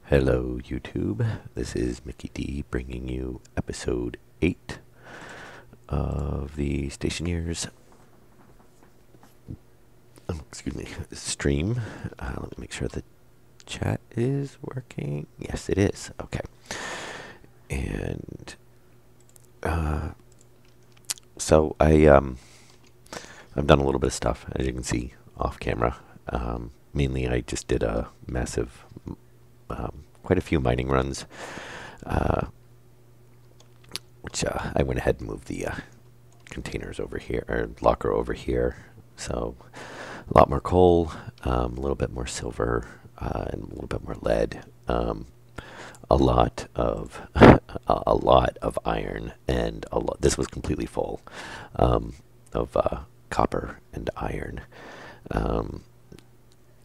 Hello YouTube, this is Mickey D bringing you episode 8 of the Stationeers stream. Let me make sure the chat is working. Yes, it is. Okay. And so I've done a little bit of stuff, as you can see, off camera. Mainly I just did a massive quite a few mining runs, which I went ahead and moved the containers over here, or locker over here. So a lot more coal, a little bit more silver, and a little bit more lead. A lot of a lot of iron, and this was completely full of copper and iron.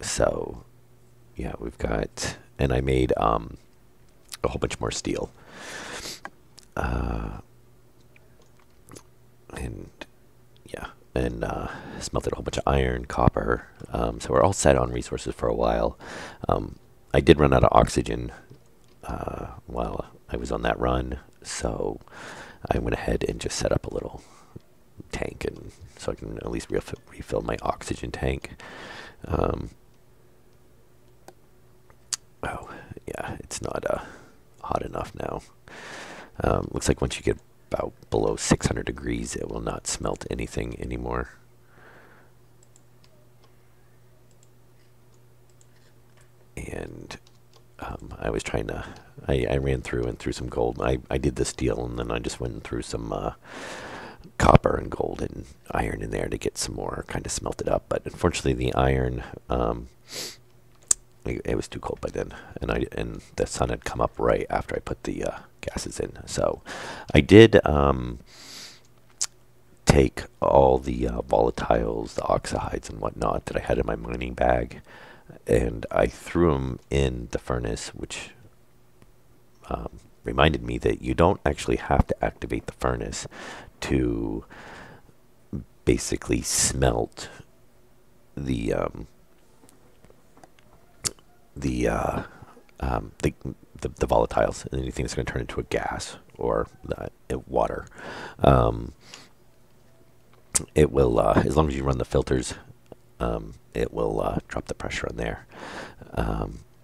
So yeah, we've got, and I made a whole bunch more steel, and yeah, and smelted a whole bunch of iron, copper. So we're all set on resources for a while. I did run out of oxygen while I was on that run, so I went ahead and just set up a little tank, and so I can at least refill my oxygen tank. Oh, yeah, it's not hot enough now. Looks like once you get about below 600 degrees, it will not smelt anything anymore. And I was trying to, I ran through and threw some gold. I did the steel, and then I just went and threw some copper and gold and iron in there to get some more kind of smelted up. But unfortunately, the iron, it was too cold by then, and the sun had come up right after I put the gases in. So I did take all the volatiles, the oxyhides and whatnot that I had in my mining bag, and I threw them in the furnace, which reminded me that you don't actually have to activate the furnace to basically smelt the volatiles and anything that's going to turn into a gas or water. It will, as long as you run the filters, it will drop the pressure on there.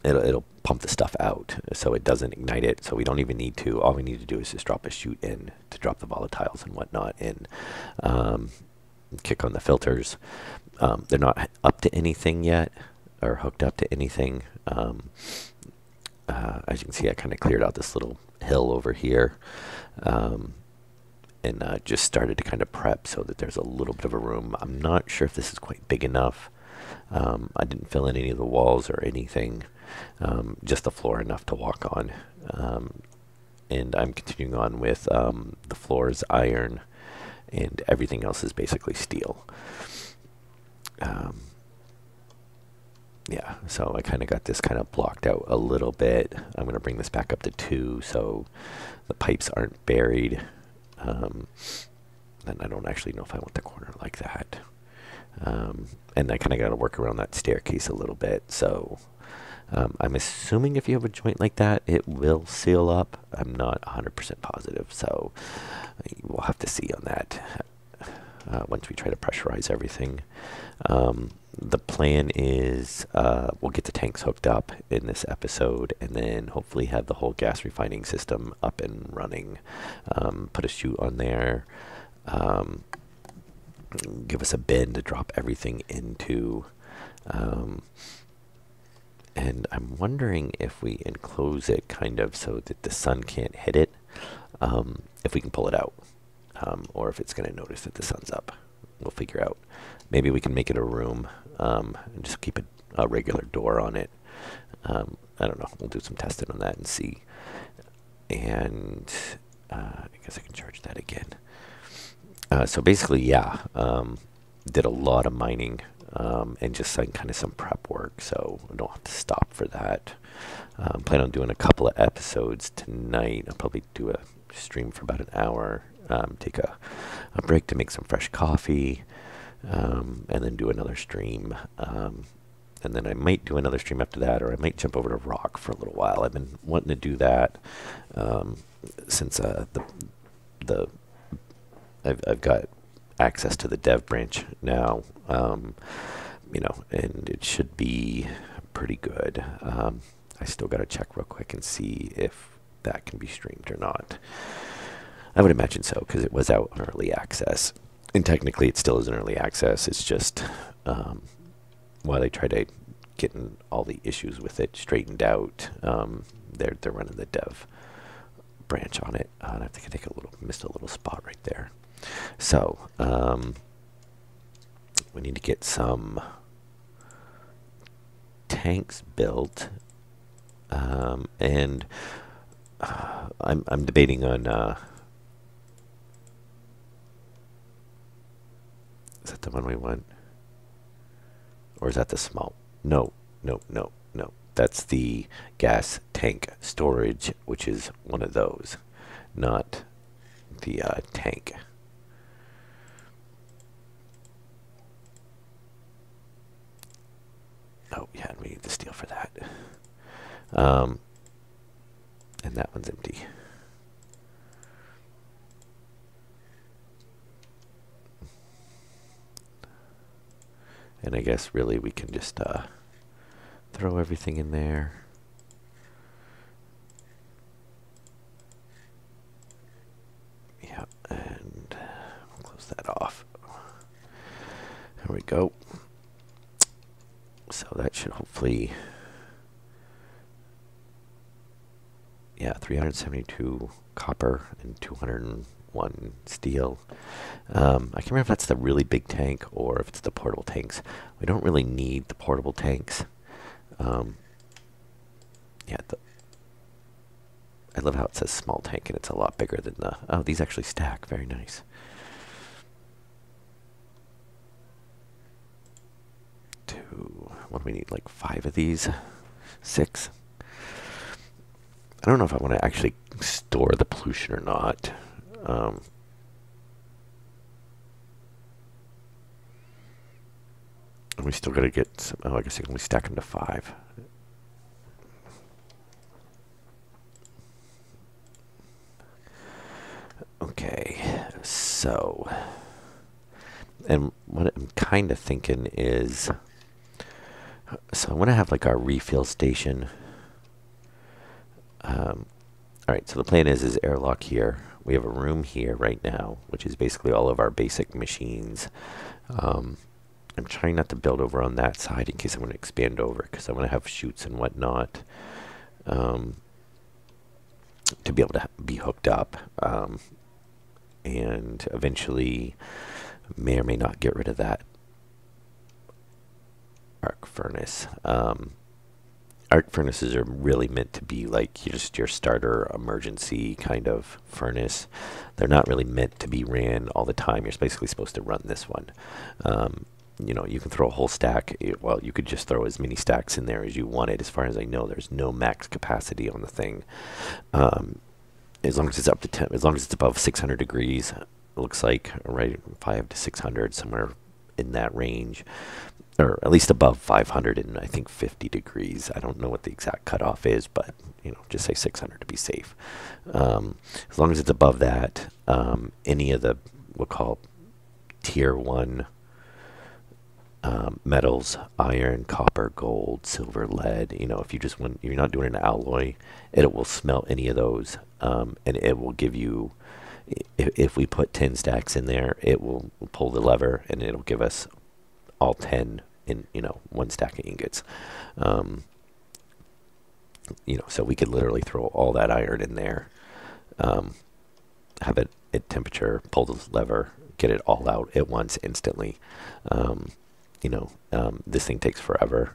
It'll pump the stuff out, so it doesn't ignite it. So we don't even need to. All we need to do is just drop a chute in to drop the volatiles and whatnot, and kick on the filters. They're not up to anything yet, or hooked up to anything. As you can see, I kind of cleared out this little hill over here, and just started to kind of prep so that there's a little bit of a room. I'm not sure if this is quite big enough. I didn't fill in any of the walls or anything, just the floor enough to walk on. And I'm continuing on with the floors iron, and everything else is basically steel. Yeah, so I kind of got this kind of blocked out a little bit. I'm going to bring this back up to 2 so the pipes aren't buried. And I don't actually know if I want the corner like that. And I kind of got to work around that staircase a little bit. So I'm assuming if you have a joint like that, it will seal up. I'm not 100% positive, so we'll have to see on that once we try to pressurize everything. The plan is we'll get the tanks hooked up in this episode, and then hopefully have the whole gas refining system up and running. Put a chute on there. Give us a bin to drop everything into. And I'm wondering if we enclose it kind of so that the sun can't hit it, if we can pull it out, or if it's going to notice that the sun's up. We'll figure out. Maybe we can make it a room, and just keep a regular door on it. I don't know. We'll do some testing on that and see. And I guess I can charge that again. So basically, yeah, did a lot of mining, and just like kind of some prep work, so I don't have to stop for that. Plan on doing a couple of episodes tonight. I'll probably do a stream for about an hour, take a break to make some fresh coffee, and then do another stream. and then I might do another stream after that, or I might jump over to rock for a little while. I've been wanting to do that since the I've got access to the dev branch now, you know, and it should be pretty good. I still got to check real quick and see if that can be streamed or not. I would imagine so, because it was out in early access. And technically it still is in early access. It's just while they try to get all the issues with it straightened out, they're running the dev branch on it. And I think I missed a little spot right there. So we need to get some tanks built, and I'm debating on is that the one we want, or is that the small? No. That's the gas tank storage, which is one of those, not the tank. Oh, yeah, we need the steel for that. And that one's empty. And I guess really we can just throw everything in there. Yeah, and we'll close that off. There we go. So that should hopefully, yeah, 372 copper and 201 steel. I can't remember if that's the really big tank or if it's the portable tanks. We don't really need the portable tanks. Yeah, I love how it says small tank and it's a lot bigger than the, oh, these actually stack. Very nice. What do we need, like 5 of these? 6? I don't know if I want to actually store the pollution or not. And we still got to get some, oh, I guess I can only stack them to 5. Okay, so, and what I'm kind of thinking is, so I want to have like our refill station. All right, so the plan is airlock here. We have a room here right now, which is basically all of our basic machines. I'm trying not to build over on that side in case I want to expand over, because I want to have chutes and whatnot to be able to be hooked up, and eventually may or may not get rid of that arc furnace. Arc furnaces are really meant to be like just your starter emergency kind of furnace. They're not really meant to be ran all the time. You're basically supposed to run this one. You know, you can throw a whole stack. Well, you could just throw as many stacks in there as you wanted. As far as I know, there's no max capacity on the thing. As long as it's up to 10, as long as it's above 600 degrees, it looks like, right, 5 to 600, somewhere in that range, or at least above 500 and I think 50 degrees. I don't know what the exact cutoff is, but you know, just say 600 to be safe. As long as it's above that, any of the we'll call tier 1 metals, iron, copper, gold, silver, lead, you know, if you just want, you're not doing an alloy, it will smelt any of those, and it will give you, if we put 10 stacks in there, it will pull the lever and it'll give us all 10 in, you know, 1 stack of ingots. You know, so we could literally throw all that iron in there, have it at temperature, pull the lever, get it all out at once instantly. You know, this thing takes forever,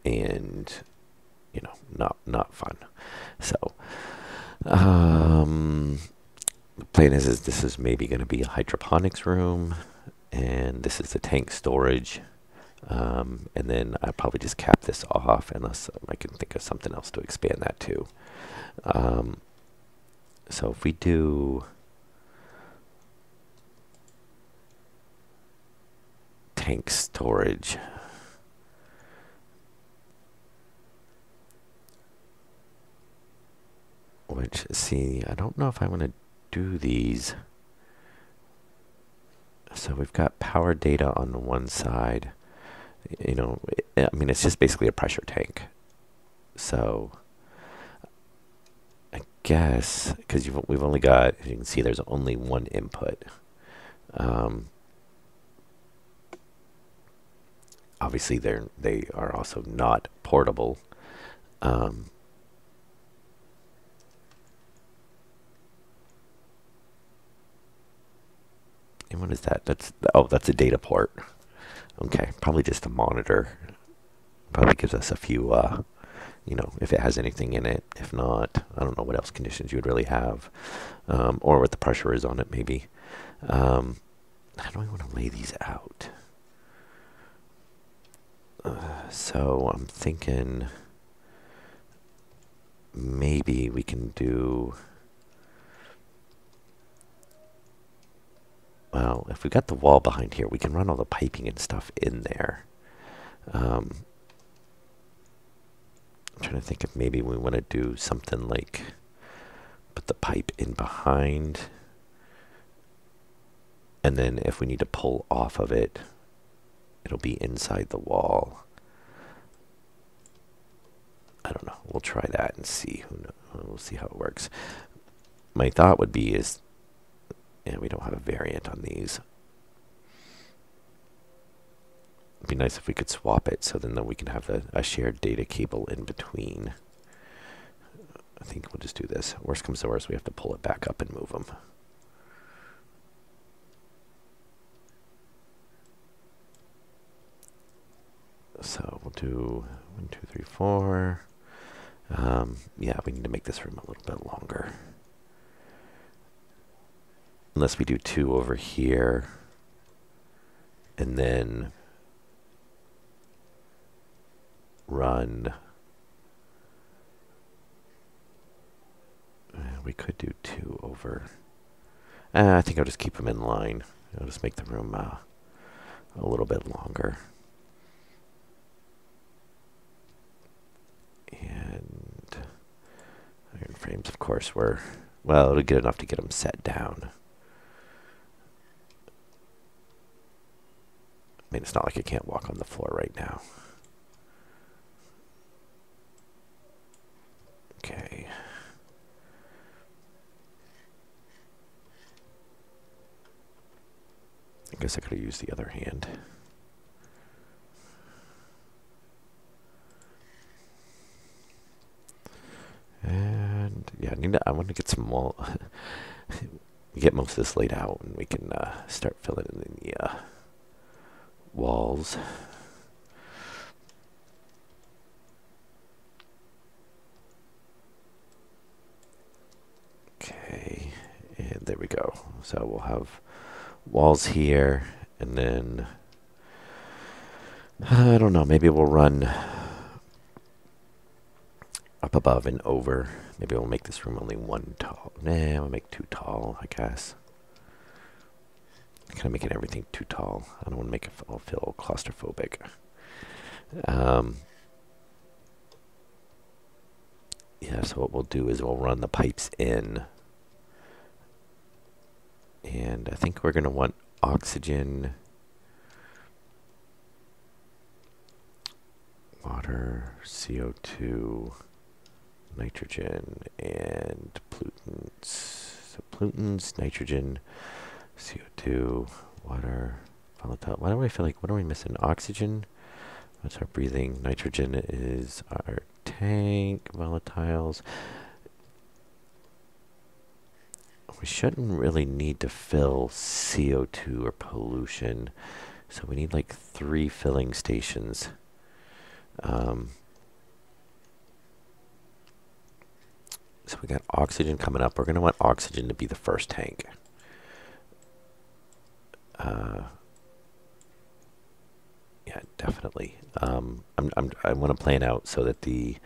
and you know, not fun. So, the plan is this is maybe going to be a hydroponics room, and this is the tank storage, and then I'll probably just cap this off unless I can think of something else to expand that to. So if we do tank storage, Which, see, I don't know if I want to do these. So we've got power data on the one side. You know, I mean, it's just basically a pressure tank. So I guess, because we've only got, as you can see, there's only one input. Obviously, they are also not portable. And what is that? That's a data port. Okay, probably just a monitor. Probably gives us a few, you know, if it has anything in it. If not, I don't know what else conditions you would really have, or what the pressure is on it, maybe. How do I want to lay these out? So I'm thinking maybe we can do, well, if we got the wall behind here, we can run all the piping and stuff in there. I'm trying to think if maybe we want to do something like put the pipe in behind, and then if we need to pull off of it, it'll be inside the wall. I don't know. We'll try that and see. We'll see how it works. My thought would be is, yeah, we don't have a variant on these. It'd be nice if we could swap it so then we can have a shared data cable in between. I think we'll just do this. Worst comes to worst, we have to pull it back up and move them. So we'll do 1, 2, 3, 4. Yeah, we need to make this room a little bit longer. Unless we do 2 over here, and then run. We could do 2 over. I think I'll just keep them in line. I'll just make the room a little bit longer. And iron frames, of course, well, it'll get enough to get them set down. I mean, it's not like I can't walk on the floor right now. Okay. I guess I could have used the other hand. And yeah, I want to get some wall. Get most of this laid out, and we can start filling in the walls. Okay, and there we go. So we'll have walls here, and then I don't know, maybe we'll run up above and over. Maybe we'll make this room only 1 tall. Nah, we'll make 2 tall, I guess. Kind of making everything too tall. I don't want to make it feel claustrophobic. Yeah, so what we'll do is we'll run the pipes in. And I think we're going to want oxygen, water, CO2, nitrogen, and pollutants. So pollutants, nitrogen, CO2, water, volatile. Why do I feel like, what are we missing? Oxygen. That's our breathing. Nitrogen is our tank. Volatiles. We shouldn't really need to fill CO2 or pollution. So we need like 3 filling stations. So we got oxygen coming up. We're going to want oxygen to be the first tank. Yeah, definitely. I want to plan out so that the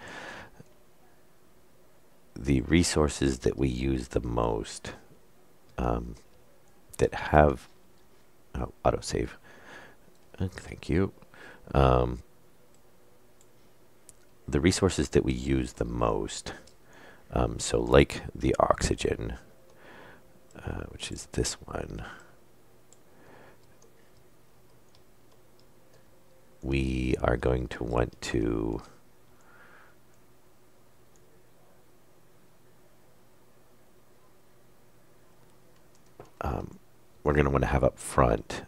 resources that we use the most, that have autosave. Thank you. The resources that we use the most So like the oxygen, which is this one, we are going to want to we're going to want to have up front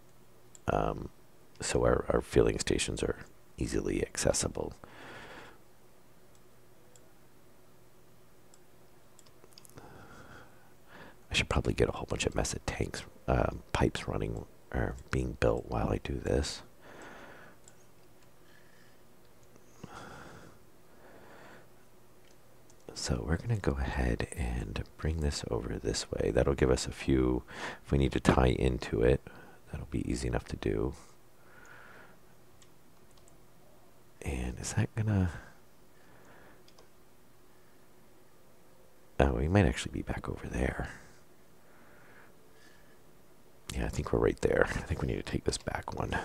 so our filling stations are easily accessible. I should probably get a whole bunch of messy tanks, pipes running or being built while I do this. So we're going to go ahead and bring this over this way. That'll give us a few, if we need to tie into it, that'll be easy enough to do. And is that gonna... Oh, we might actually be back over there. Yeah, I think we're right there. I think we need to take this back one.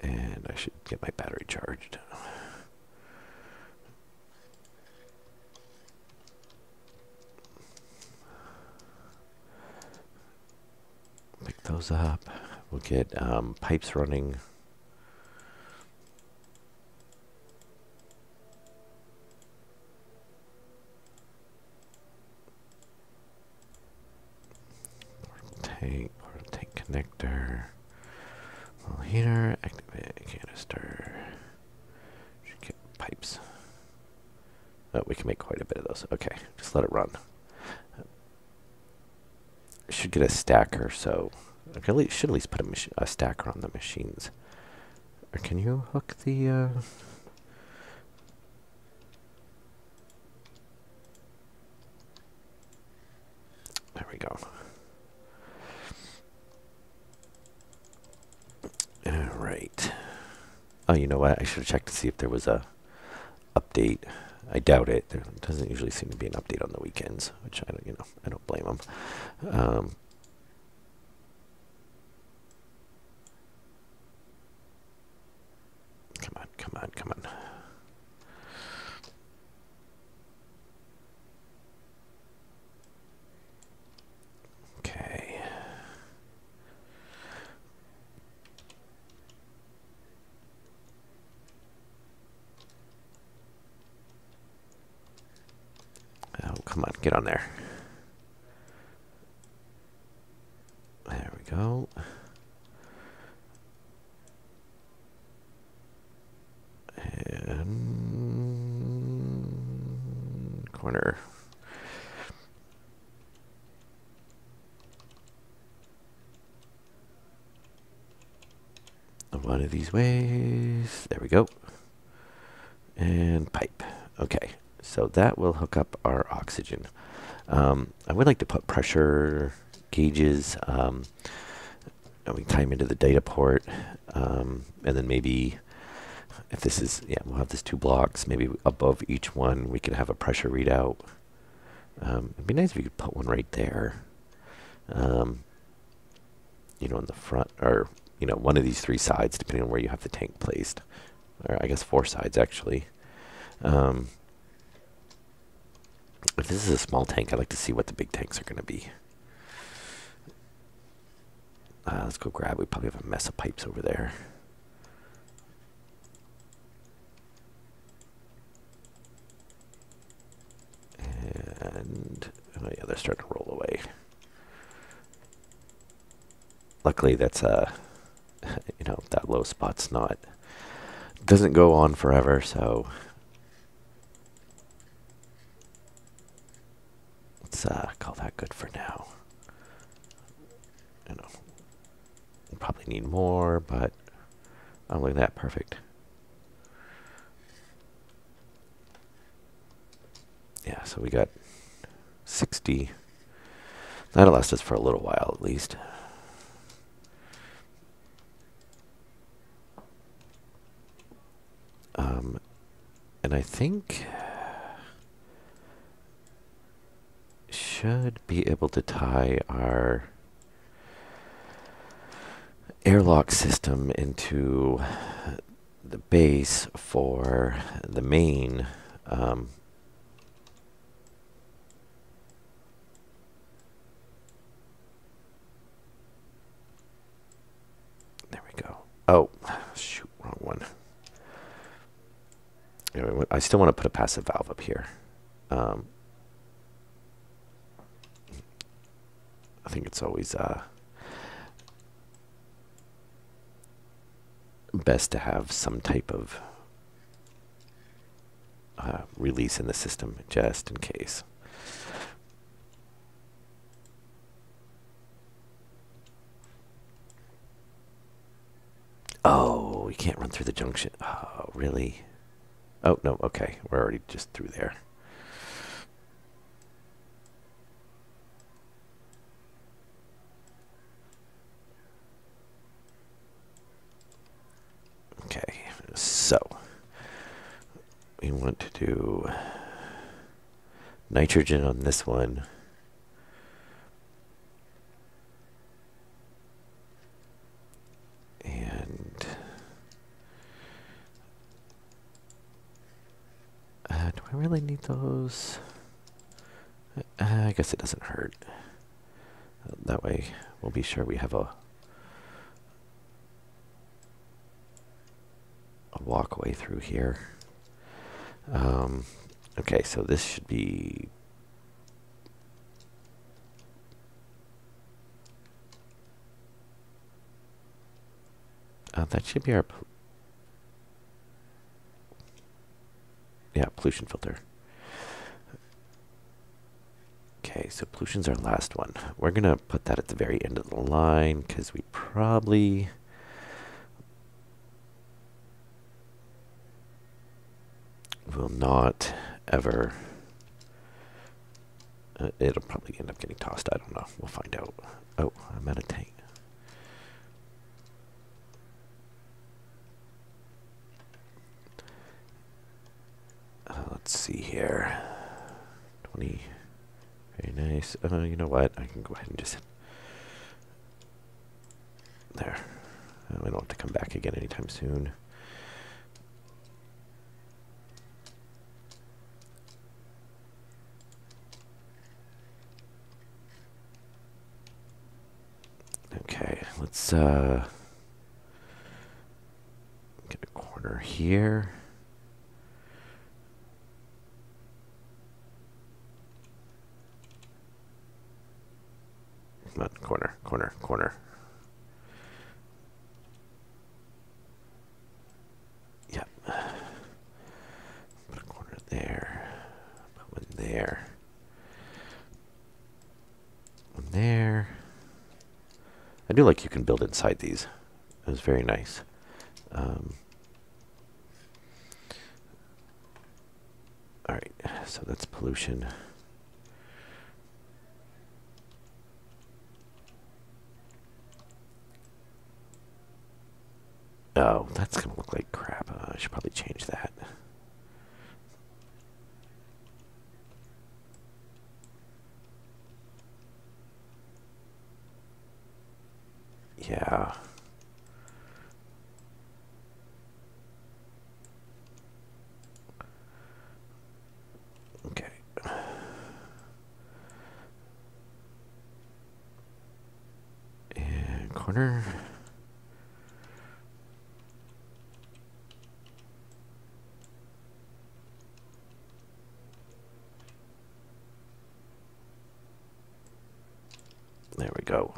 And I should get my battery charged. Pick those up. We'll get pipes running. Portable tank connector. Well, heater, activate canister. Should get pipes. Oh, we can make quite a bit of those. Okay, just let it run. Should get a stacker, so I should at least put a stacker on the machines. Or can you hook the... There we go. Alright. Oh, you know what? I should have checked to see if there was a update. I doubt it. There doesn't usually seem to be an update on the weekends, which I don't, I don't blame them. Come on. Okay. Oh, come on, get on there. There we go. And corner. One of these ways. There we go. And pipe. Okay, so that will hook up our oxygen. I would like to put pressure gauges. And we can tie them into the data port. And then maybe, if this is, yeah, we'll have this 2 blocks. Maybe above each one, we could have a pressure readout. It'd be nice if you could put one right there. In the front, or, one of these 3 sides, depending on where you have the tank placed. Or I guess 4 sides, actually. If this is a small tank, I'd like to see what the big tanks are going to be. Let's go grab. We probably have a mess of pipes over there. And, oh yeah, they're starting to roll away. Luckily, that's that low spot's not, doesn't go on forever, so let's call that good for now. We'll probably need more, but oh, look at that, perfect. Yeah, so we got 60. That'll last us for a little while at least. And I think should be able to tie our airlock system into the base for the main. There we go. Oh, shoot, wrong one. Anyway, I still want to put a passive valve up here. I think it's always best to have some type of release in the system just in case. Oh, you can't run through the junction. Oh, really? Oh, no, okay. We're already just through there. Okay, so we want to do nitrogen on this one. And do I really need those? I guess it doesn't hurt. That way we'll be sure we have a walkway through here. Okay, so this should be that should be our pollution filter. Okay, so pollution's our last one. We're gonna put that at the very end of the line because we probably will not ever. It'll probably end up getting tossed. I don't know. We'll find out. Oh, I'm out of tank. Let's see here. 20. Very nice. You know what? I can go ahead and just... There. We don't have to come back again anytime soon. Okay, let's get a corner here. Come on, corner, corner, corner. Yep. Put a corner there. Put one there. One there. I do like you can build inside these. It was very nice. Alright, so that's pollution. Oh, that's going to look like crap. I should probably change that. Yeah. Okay. And corner. There we go.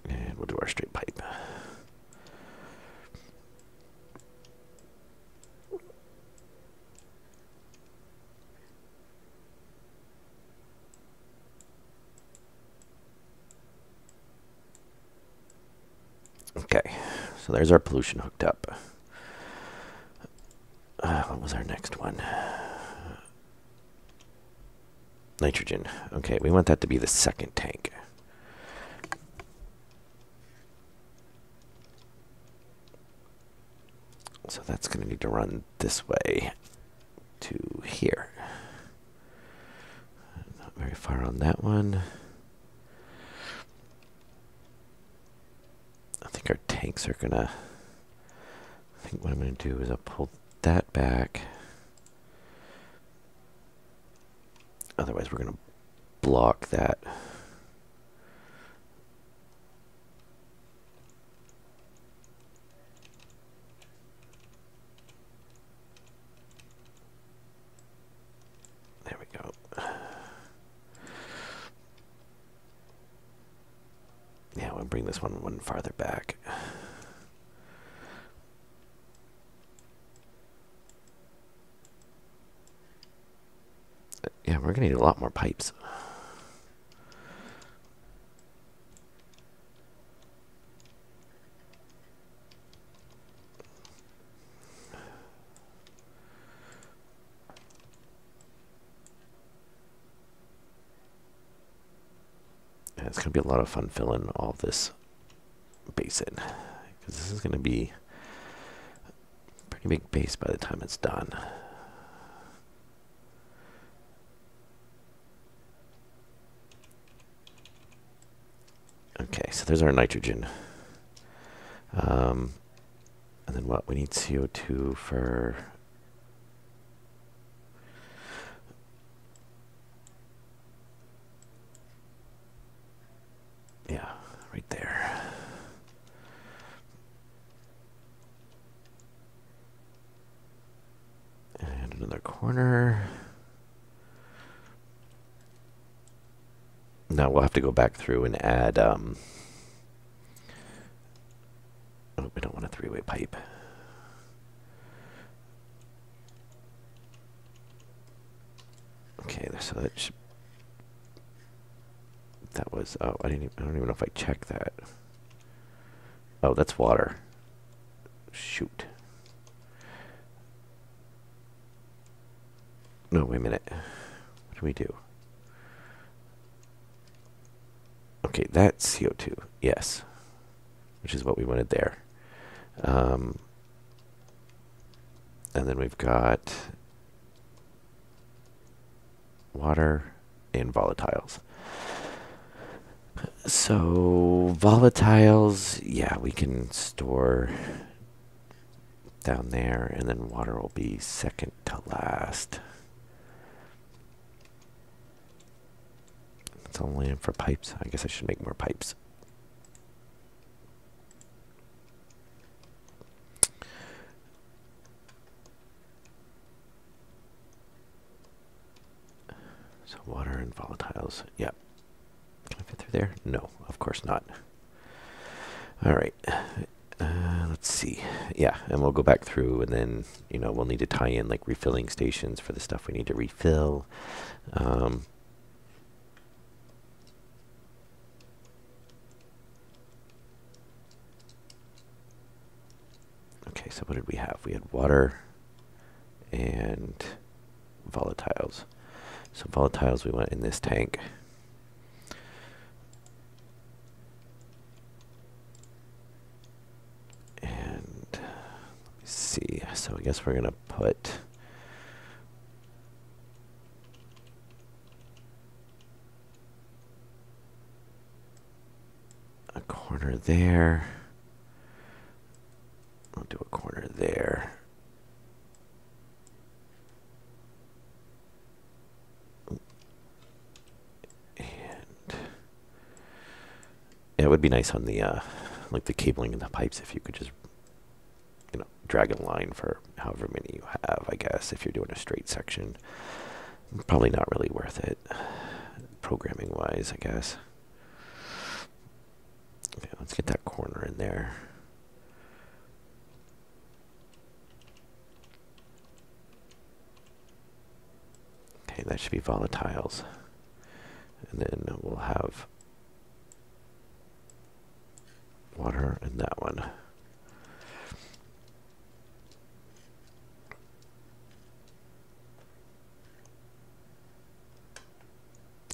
And we'll do our straight pipe. Okay, so there's our pollution hooked up. What was our next one? Nitrogen. Okay, we want that to be the second tank. So that's going to need to run this way to here. Not very far on that one. I think our tanks are going to... I think what I'm going to do is I'll pull that back. Otherwise, we're going to block that. There we go. Yeah, we'll bring this one farther back. Yeah, we're going to need a lot more pipes. Yeah, it's going to be a lot of fun filling all this basin, because this is going to be a pretty big base by the time it's done. Okay, so there's our nitrogen. And then what? We need CO2 for... Yeah, right there. And another corner. Now we'll have to go back through and add... oh, we don't want a three-way pipe. Okay, so that should... That was... Oh, I don't even know if I checked that. Oh, that's water. Shoot. No, wait a minute. What do we do? Okay, that's CO2. Yes. Which is what we wanted there. And then we've got water and volatiles. So volatiles, yeah, we can store down there, and then water will be second to last. It's only in for pipes. I guess I should make more pipes. So water and volatiles. Yep. Can I fit through there? No, of course not. All right. Let's see. Yeah, and we'll go back through, and then, you know, we'll need to tie in like refilling stations for the stuff we need to refill. Okay, so what did we have? We had water and volatiles. So volatiles we want in this tank. And let me see. So I guess we're going to put a corner there. I'll do a corner there. Yeah, it would be nice on the like the cabling and the pipes if you could just, you know, drag a line for however many you have, I guess, if you're doing a straight section. Probably not really worth it, programming wise, I guess. Okay, let's get that corner in there. Okay, that should be volatiles. And then we'll have water in that one.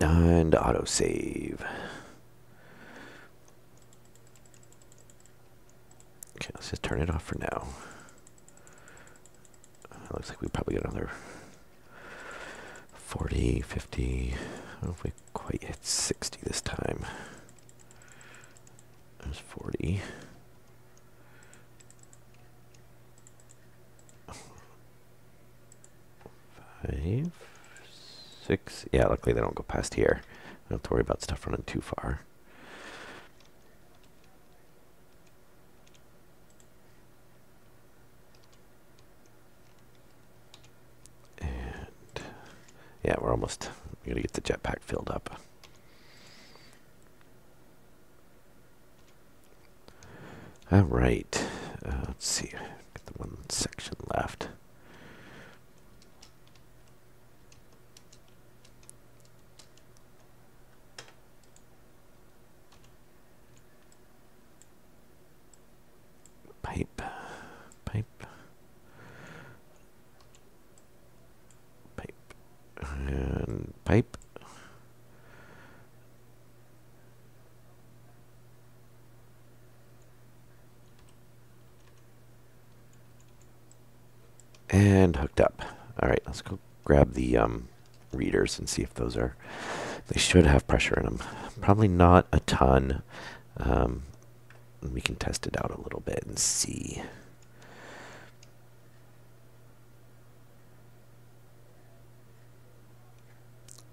And autosave. Okay, let's just turn it off for now. looks like we probably got another 40, 50. I don't know if we quite hit 60 this time. There's 40. Five, 6. Yeah, luckily they don't go past here. I don't have to worry about stuff running too far. And yeah, we're almost. We gotta get the jetpack filled up. All right. Let's see. Get the one section left. Pipe. And pipe. And hooked up. All right, let's go grab the readers and see if those are. They should have pressure in them. Probably not a ton. We can test it out a little bit and see.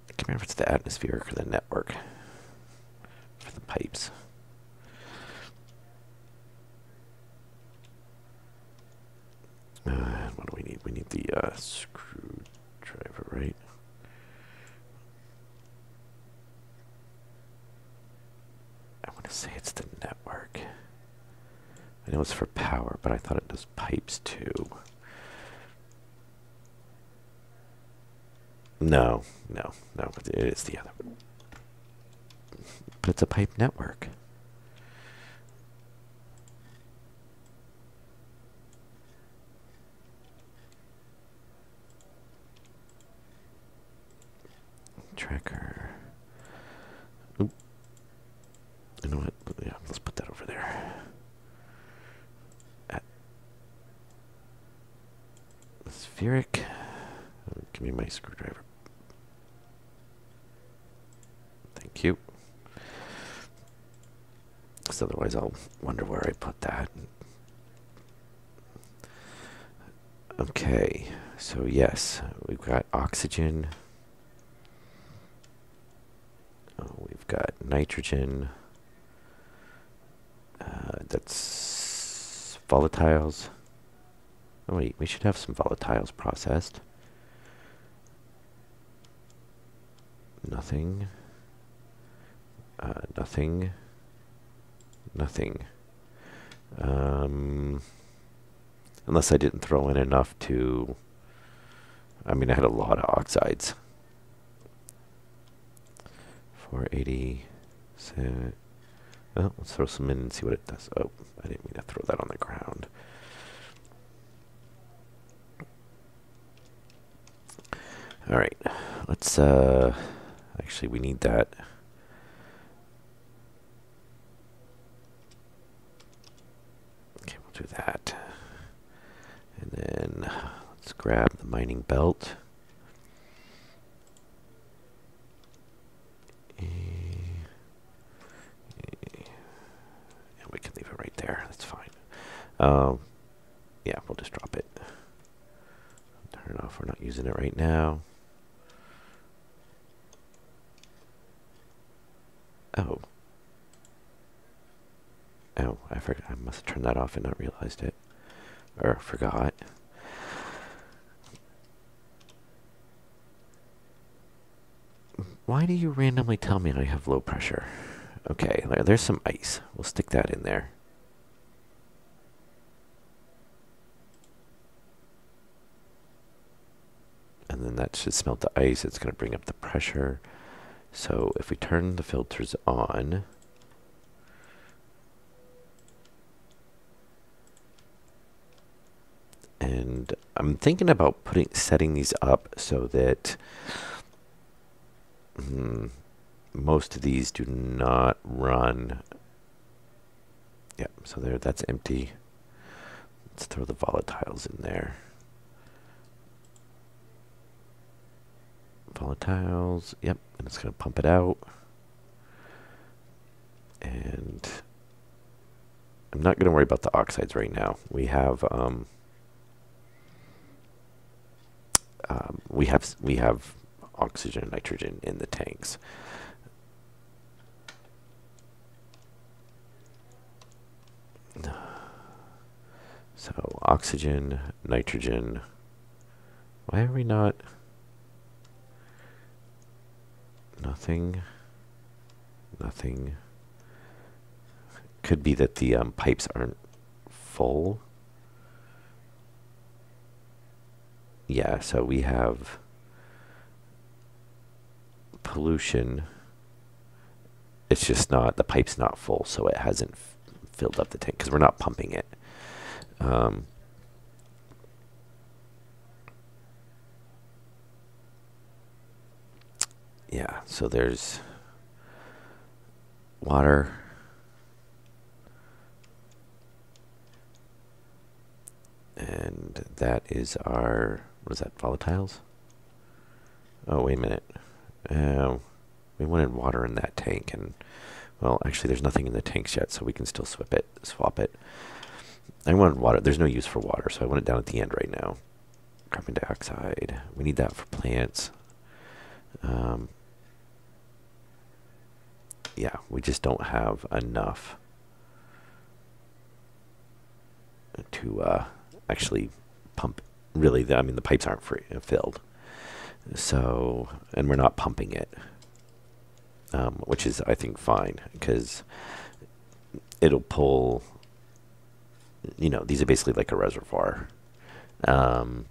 I can't remember if it's the atmospheric or the network for the pipes. What do we need? We need the screwdriver, right? I want to say it's the network. I know it's for power, but I thought it does pipes too. No, it is the other one. But it's a pipe network. Tracker. Oop. You know what? Yeah, let's put that over there. Atmospheric. Give me my screwdriver. Thank you. Because otherwise I'll wonder where I put that. Okay, so yes, we've got oxygen. We've got nitrogen. That's volatiles. Oh wait, we should have some volatiles processed. Nothing. Nothing. Unless I didn't throw in enough to. I mean, I had a lot of oxides. 480. Well, let's throw some in and see what it does. Oh, I didn't mean to throw that on the ground. All right, let's, actually we need that. Okay, we'll do that. And then let's grab the mining belt. And we can leave it right there, that's fine. Yeah, we'll just drop it. Turn it off, we're not using it right now. Oh, I forgot. I must have turned that off and not realized it. Or forgot. Why do you randomly tell me I have low pressure? Okay, there's some ice. We'll stick that in there. And then that should smelt the ice. It's going to bring up the pressure. So if we turn the filters on, and I'm thinking about setting these up so that most of these do not run. Yeah, so that's empty. Let's throw the volatiles in there. volatiles. Yep, and it's going to pump it out. And I'm not going to worry about the oxides right now. We have oxygen and nitrogen in the tanks. So oxygen, nitrogen. Why are we not? Nothing. Nothing. Could be that the pipes aren't full. Yeah, so we have pollution. It's just not, the pipe's not full, so it hasn't filled up the tank because we're not pumping it. Yeah, so there's water. And that is our, what is that, volatiles? Oh, wait a minute. We wanted water in that tank, and, well, actually there's nothing in the tanks yet, so we can still swap it. I wanted water. There's no use for water, so I want it down at the end right now. Carbon dioxide. We need that for plants. Yeah, we just don't have enough to actually pump. Really, I mean, the pipes aren't filled. So, and we're not pumping it, which is, I think, fine, because it'll pull, you know, these are basically like a reservoir. And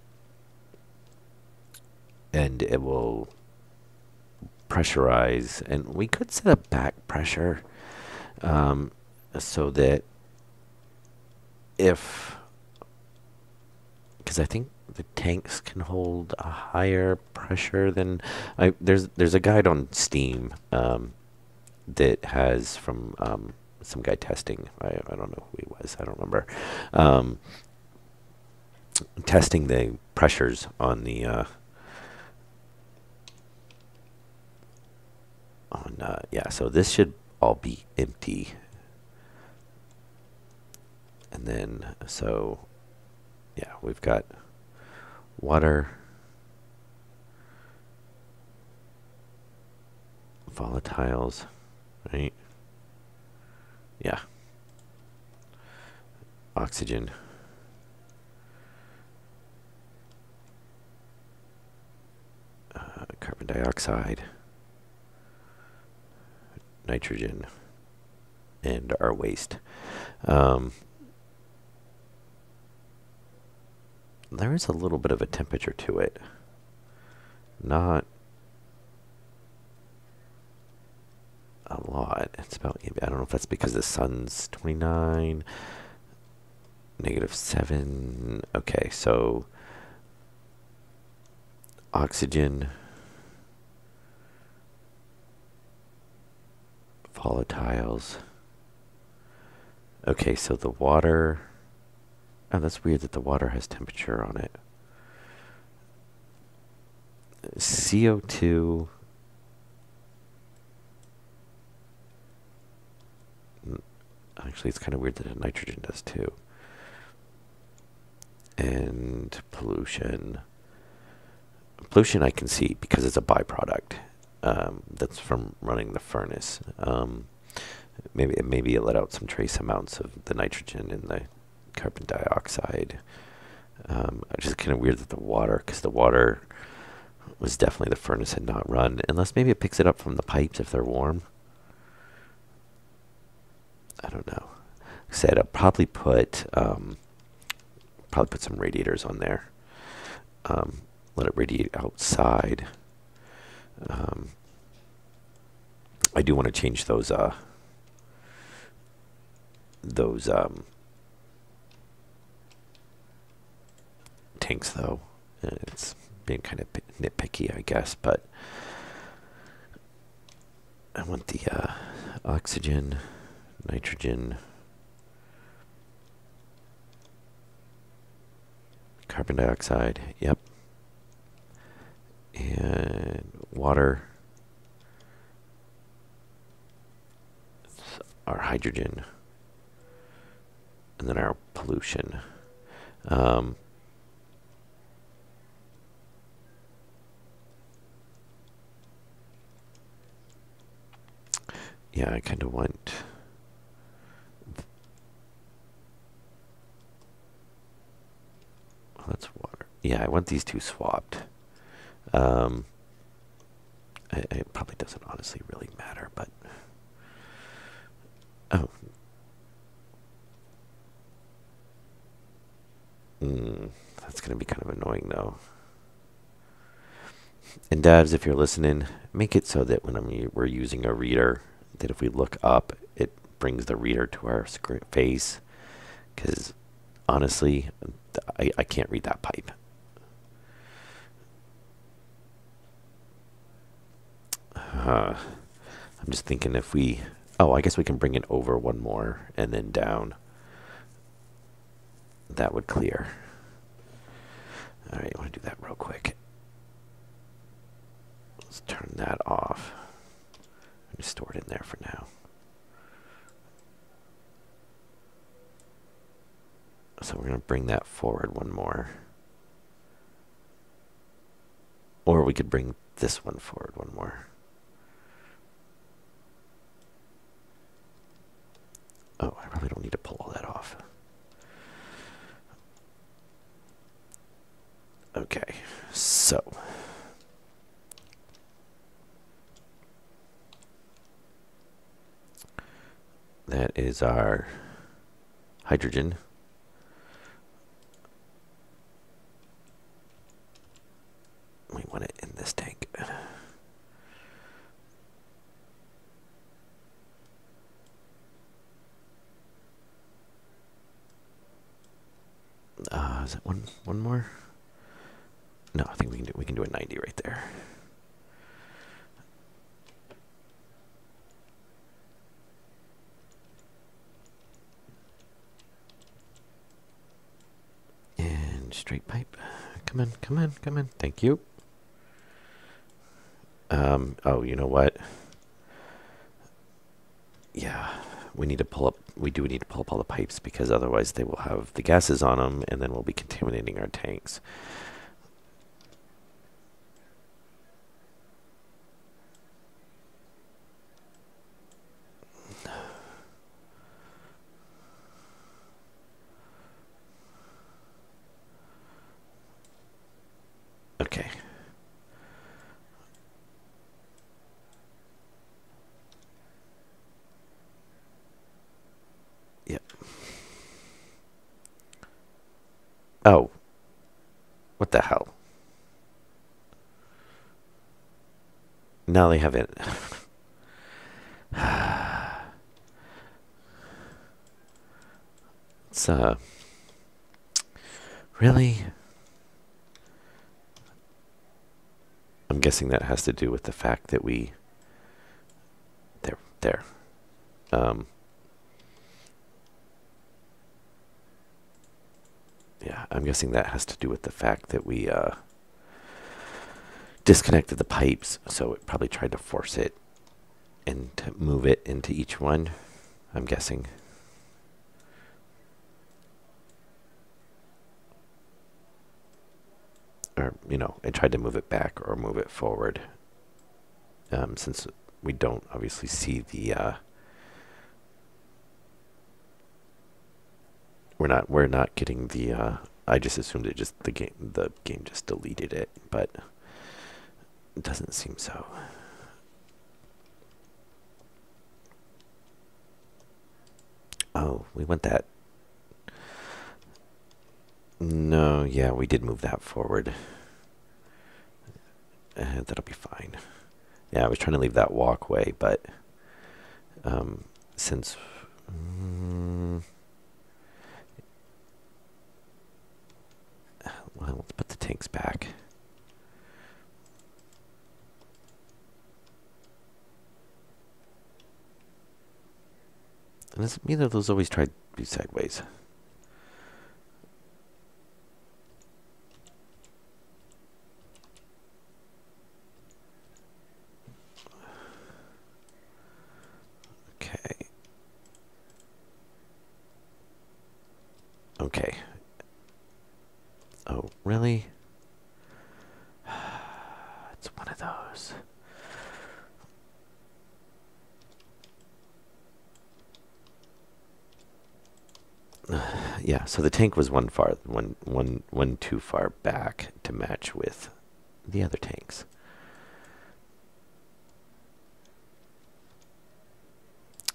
it will pressurize, and we could set a back pressure so that because I think the tanks can hold a higher pressure than there's a guide on Steam that has from some guy testing. I don't know who he was. I don't remember. Testing the pressures on the yeah. So this should all be empty, and then so yeah, we've got water, volatiles, right? Yeah. Oxygen. Carbon dioxide, nitrogen, and our waste. There is a little bit of a temperature to it. Not a lot. It's about, I don't know if that's because the sun's 29, -7. Okay, so oxygen, volatiles. Okay, so the water. Oh, that's weird that the water has temperature on it. CO2. Actually, it's kind of weird that the nitrogen does too. And pollution. Pollution I can see because it's a byproduct. That's from running the furnace. Maybe it let out some trace amounts of the nitrogen and the carbon dioxide. It's just kind of weird that the water, because the water was definitely the furnace had not run, unless maybe it picks it up from the pipes if they're warm. I don't know. Like I said, I'll probably put some radiators on there. Let it radiate outside. I do want to change those tanks though. It's being kind of nitpicky, I guess, but I want the oxygen, nitrogen, carbon dioxide. Yep. And hydrogen, and then our pollution. Yeah, I kind of want... Oh, that's water. Yeah, I want these two swapped. It probably doesn't honestly really matter, but... Oh. That's going to be kind of annoying, though. And devs, if you're listening, make it so that when we're using a reader, that if we look up, it brings the reader to our face. Because honestly, I can't read that pipe. I'm just thinking if we... Oh, I guess we can bring it over one more and then down. That would clear. All right, I want to do that real quick. Let's turn that off. Just store it in there for now. So we're going to bring that forward one more. Or we could bring this one forward one more. Oh, I probably don't need to pull all that off. Okay, so that is our hydrogen. We want it in this tank. Is that one more? No, I think we can do a 90 right there. And straight pipe. Come on, come on, come on. Thank you. Oh, you know what? Yeah, we need to pull up. We do need to pull up all the pipes because otherwise they will have the gases on them, and then we'll be contaminating our tanks. Okay. Yep. Oh. What the hell? Now they have it. It's, really? I'm guessing that has to do with the fact that we... There. Yeah, I'm guessing that has to do with the fact that we, disconnected the pipes, so it probably tried to force it and to move it into each one, I'm guessing. Or, you know, it tried to move it back or move it forward. Since we don't obviously see the, we're not getting the, I just assumed it just, the game just deleted it, but it doesn't seem so. Oh, we went that. No, yeah, we did move that forward. That'll be fine. Yeah, I was trying to leave that walkway, but since... well, let's put the tanks back. And neither of those always tried to be sideways. Okay. Okay. Oh, really? It's one of those. Yeah, so the tank was one too far back to match with the other tanks.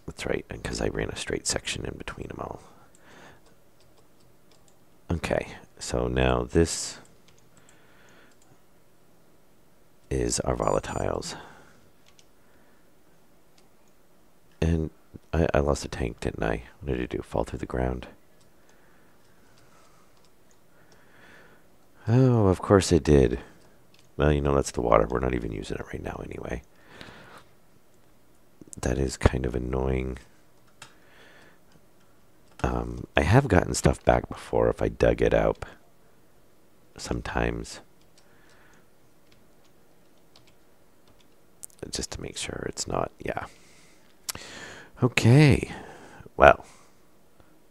That's right, because I ran a straight section in between them all. Okay, so now this is our volatiles. And I lost a tank, didn't I? What did it do? Fall through the ground? Oh, of course it did. Well, you know, that's the water. We're not even using it right now anyway. That is kind of annoying. I have gotten stuff back before if I dug it up. Sometimes. Just to make sure it's not, yeah. Okay. Well,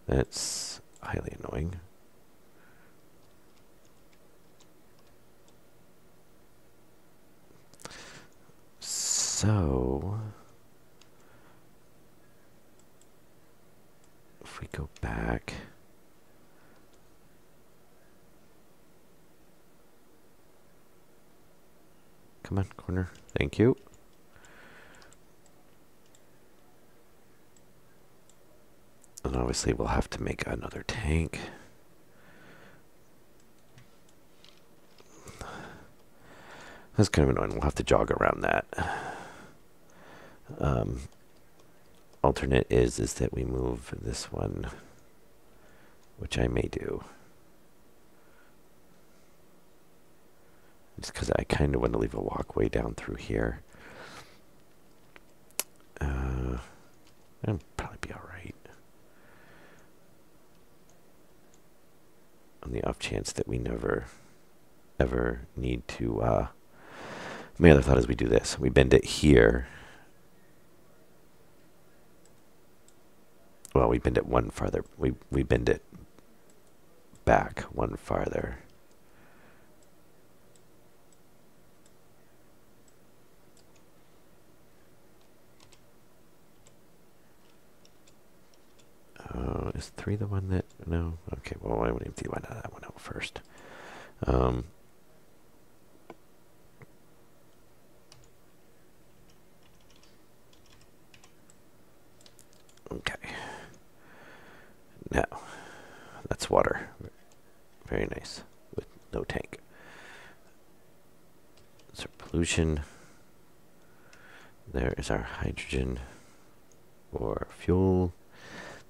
that's highly annoying. So, if we go back, come on, corner, thank you. And obviously we'll have to make another tank. That's kind of annoying. We'll have to jog around that. Alternate is that we move this one, which I may do. Just because I kind of want to leave a walkway down through here. That'll probably be alright. On the off chance that we never, ever need to, my other thought is we do this. We bend it here. Well, we bend it one farther. We bend it back one farther. Is 3 the one that, no? Okay, well, I would empty that one out first. Okay. Now, that's water. Very nice. With no tank. So pollution. There is our hydrogen or fuel.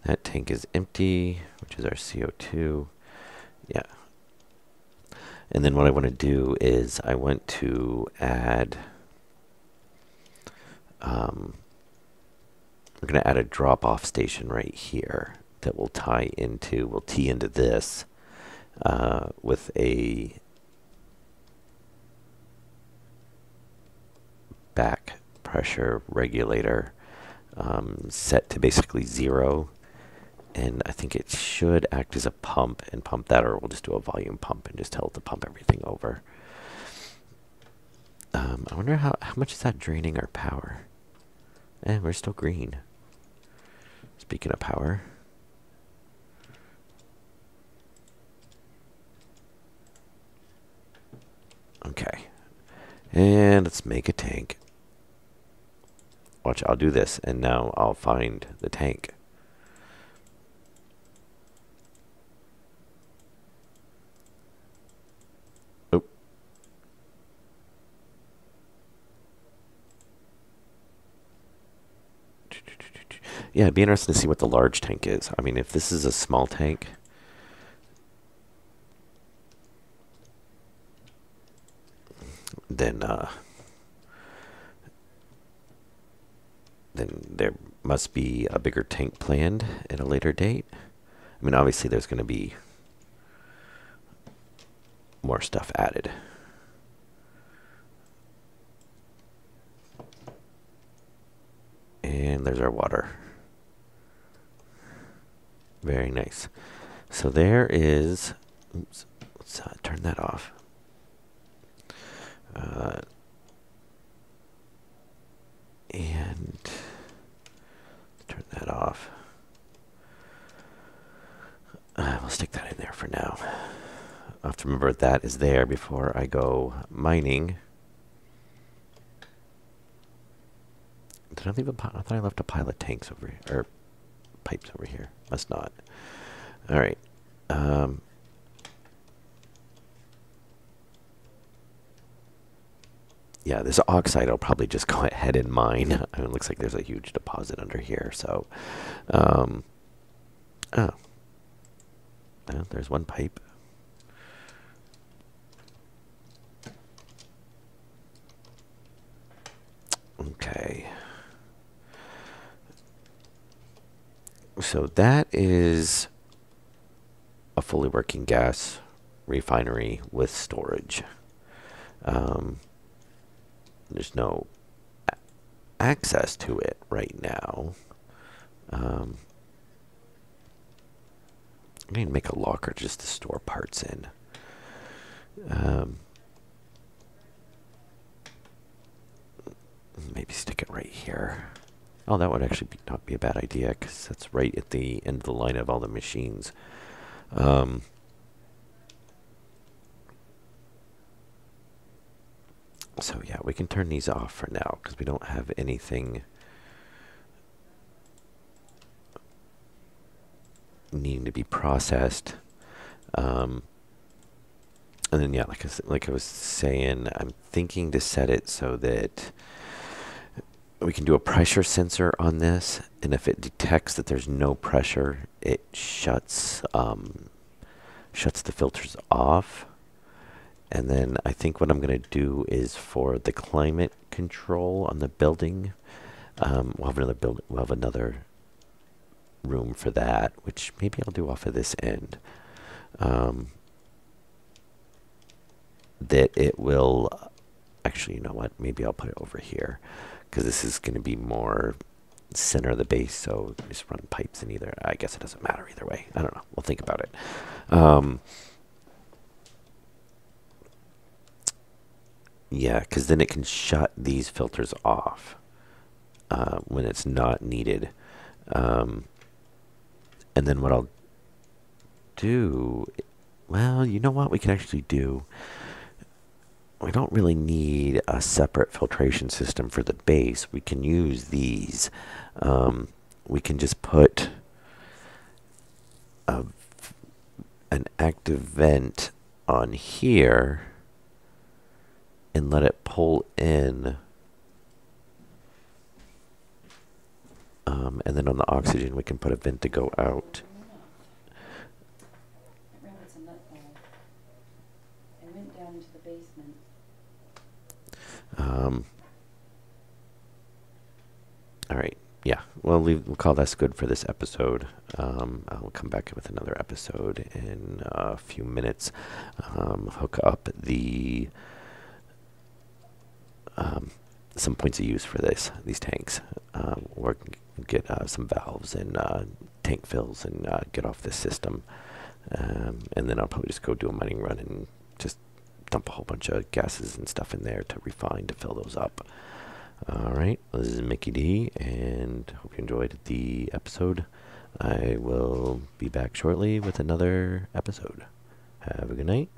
That tank is empty, which is our CO2. Yeah. And then what I want to do is I want to add, we're going to add a drop-off station right here that will tie into, we'll tee into this with a back pressure regulator set to basically 0. And I think it should act as a pump and pump that, or we'll just do a volume pump and just tell it to pump everything over. I wonder how much is that draining our power? We're still green. Speaking of power. Okay. And let's make a tank. Watch, I'll do this, and now I'll find the tank. Yeah, it'd be interesting to see what the large tank is. I mean, if this is a small tank, then there must be a bigger tank planned at a later date. I mean, obviously there's going to be more stuff added. And there's our water. Very nice. So there is, oops, let's turn that off. And turn that off. We'll stick that in there for now. I'll have to remember that is there before I go mining. Did I leave a pile? I thought I left a pile of tanks over here, or pipes over here. Must not. All right. Yeah, this oxide I'll probably just go ahead and mine. I mean, it looks like there's a huge deposit under here. So, oh, well, there's one pipe. Okay. So that is a fully working gas refinery with storage. There's no access to it right now. I need to make a locker just to store parts in. Maybe stick it right here. Oh, that would actually not be a bad idea, because that's right at the end of the line of all the machines. So yeah, we can turn these off for now, because we don't have anything needing to be processed. And then yeah, like I was saying, I'm thinking to set it so that we can do a pressure sensor on this, and if it detects that there's no pressure, it shuts the filters off. And then I think what I'm going to do is for the climate control on the building, we'll have another room for that, which maybe I'll do off of this end. That it will actually, you know what? Maybe I'll put it over here, because this is going to be more center of the base, so just run pipes in either. I guess it doesn't matter either way. I don't know. We'll think about it. Yeah, because then it can shut these filters off when it's not needed. And then what I'll do, well, you know what we can actually do? We don't really need a separate filtration system for the base. We can use these. We can just put an active vent on here and let it pull in. And then on the oxygen, we can put a vent to go out. All right. Yeah. Well, we'll call this good for this episode. I'll come back with another episode in a few minutes. Hook up the some points of use for these tanks. Or get some valves and tank fills and get off this system. And then I'll probably just go do a mining run and just dump a whole bunch of gases and stuff in there to refine to fill those up. All right, well, this is Mickey D, and hope you enjoyed the episode. I will be back shortly with another episode. Have a good night.